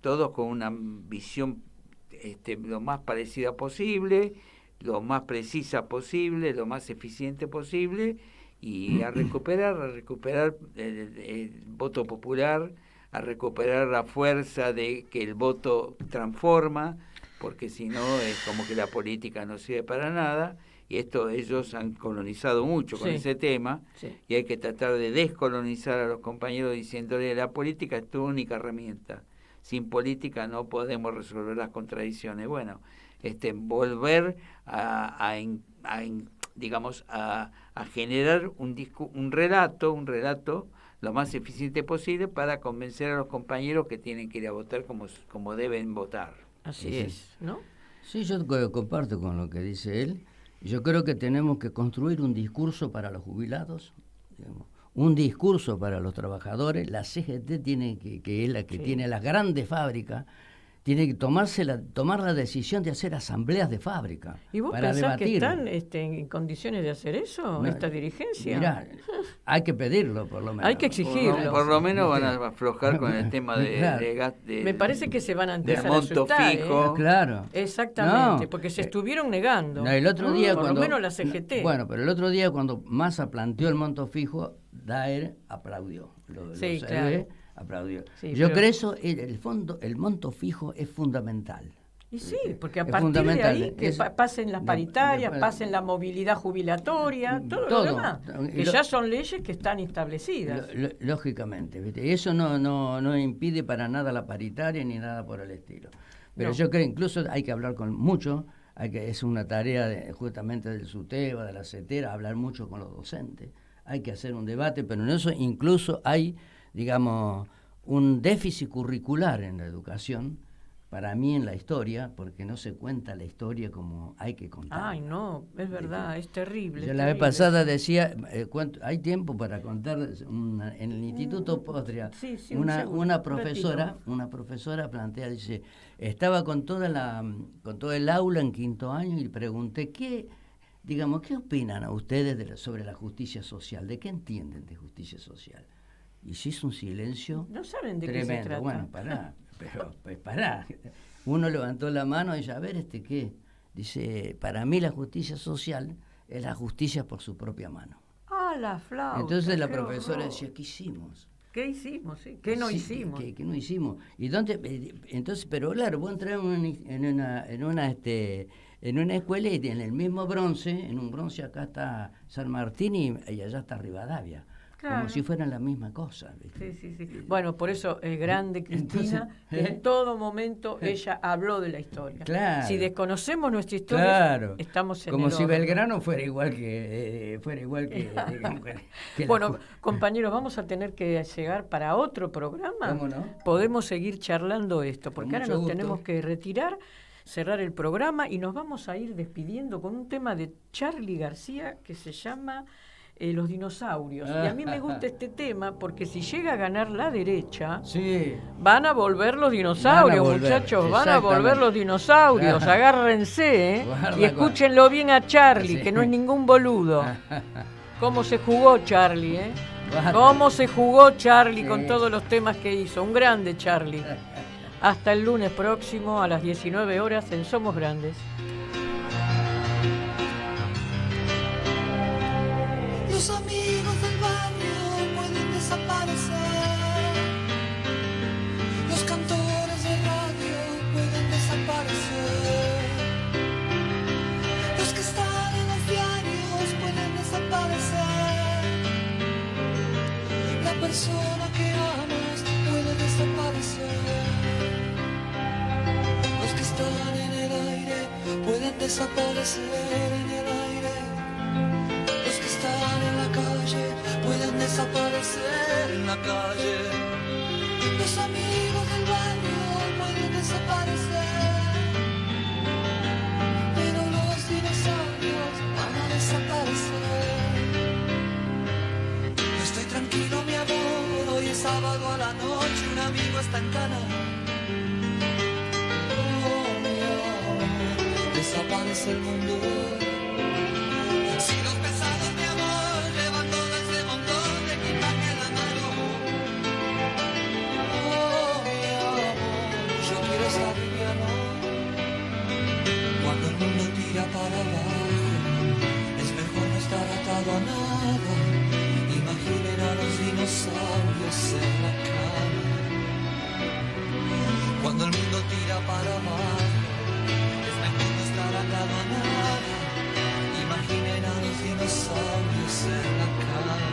todos con una visión lo más parecida posible, lo más precisa posible, lo más eficiente posible y a recuperar el voto popular, a recuperar la fuerza de que el voto transforma, porque si no es como que la política no sirve para nada, y ellos han colonizado mucho con ese tema, y hay que tratar de descolonizar a los compañeros diciéndole la política es tu única herramienta, sin política no podemos resolver las contradicciones. Bueno, volver a generar un relato lo más eficiente posible para convencer a los compañeros que tienen que ir a votar como deben votar. Así es, ¿no? Sí, yo comparto con lo que dice él. Yo creo que tenemos que construir un discurso para los jubilados, un discurso para los trabajadores. La CGT tiene que es la que tiene las grandes fábricas, tiene que tomar la decisión de hacer asambleas de fábrica. ¿Y vos para pensás debatir. Que están en condiciones de hacer eso, esta dirigencia? Mirá, hay que pedirlo, por lo menos. Hay que exigirlo. Por lo menos van a aflojar con el tema de me parece que se van a empezar a asustar. Fijo. Claro. Exactamente, porque se estuvieron negando. El otro día por lo menos la CGT. Pero el otro día cuando Massa planteó el monto fijo, Daer aplaudió. Claro. Aplaudió. Sí, yo creo que el monto fijo es fundamental. Y sí, porque a partir de ahí que pasen las paritarias, pasen la movilidad jubilatoria, todo lo demás, que ya son leyes que están establecidas. Lógicamente, ¿viste? Y eso no impide para nada la paritaria ni nada por el estilo. Pero yo creo incluso hay que hablar con mucho, es una tarea justamente del SUTEBA, de la CETERA, hablar mucho con los docentes. Hay que hacer un debate, pero en eso incluso hay, digamos, un déficit curricular en la educación, para mí en la historia, porque no se cuenta la historia como hay que contar. Ay, no, es verdad, es terrible. Yo la vez pasada decía, hay tiempo para contar, en el Instituto Postria, una profesora plantea, dice, estaba con todo el aula en quinto año y le pregunté, ¿qué opinan a ustedes sobre la justicia social? ¿De qué entienden de justicia social? Y se hizo un silencio no saben de tremendo. Qué se trata. Bueno, pará. pero pues pará. Uno levantó la mano y dice, a ver, ¿qué? Dice, para mí la justicia social es la justicia por su propia mano. Ah, la flauta. Entonces la profesora decía, ¿qué hicimos? ¿Qué hicimos? Sí? ¿Qué no hicimos? ¿Qué no hicimos? ¿Y dónde? Entonces, pero claro, vos entras en una escuela y en el mismo bronce, en un bronce acá está San Martín y allá está Rivadavia. Claro. Como si fueran la misma cosa. ¿Viste? Sí. Bueno, por eso es grande Cristina. Entonces, en todo momento ella habló de la historia. Claro. Si desconocemos nuestra historia, claro. Estamos en como el si horno. Belgrano fuera igual que bueno, compañeros, vamos a tener que llegar para otro programa. ¿Cómo no? Podemos seguir charlando esto, porque Con ahora mucho nos gusto. tenemos que retirar, cerrar el programa y nos vamos a ir despidiendo con un tema de Charly García que se llama Los dinosaurios. Y a mí me gusta este tema porque si llega a ganar la derecha, sí. van a volver los dinosaurios, muchachos, van a volver los dinosaurios. Agárrense, y escúchenlo bien a Charly, que no es ningún boludo. ¿Cómo se jugó Charly, ¿Cómo se jugó Charly con todos los temas que hizo? Un grande Charly. Hasta el lunes próximo a las 19 horas en Somos Grandes. Los amigos del barrio pueden desaparecer. Los cantores de radio pueden desaparecer. Los que están en los diarios pueden desaparecer. La persona que amas puede desaparecer. Los que están en el aire pueden desaparecer en el aire. Los que están en la calle pueden desaparecer en la calle. Los amigos del barrio pueden desaparecer, pero los dinosaurios van a desaparecer. Yo estoy tranquilo, mi amor, hoy es sábado a la noche, un amigo está en cana. Oh, mi amor, desaparece el mundo. Si los pesados, mi amor, llevan todo ese montón de equipaje en la mano. Oh, mi amor, yo quiero estar liviano. Cuando el mundo tira para abajo, es mejor no estar atado a nada. Imaginen a los dinosaurios en la cama. Cuando el mundo tira para abajo, es mejor no estar atado a nada. Imaginen a los dinosaurios en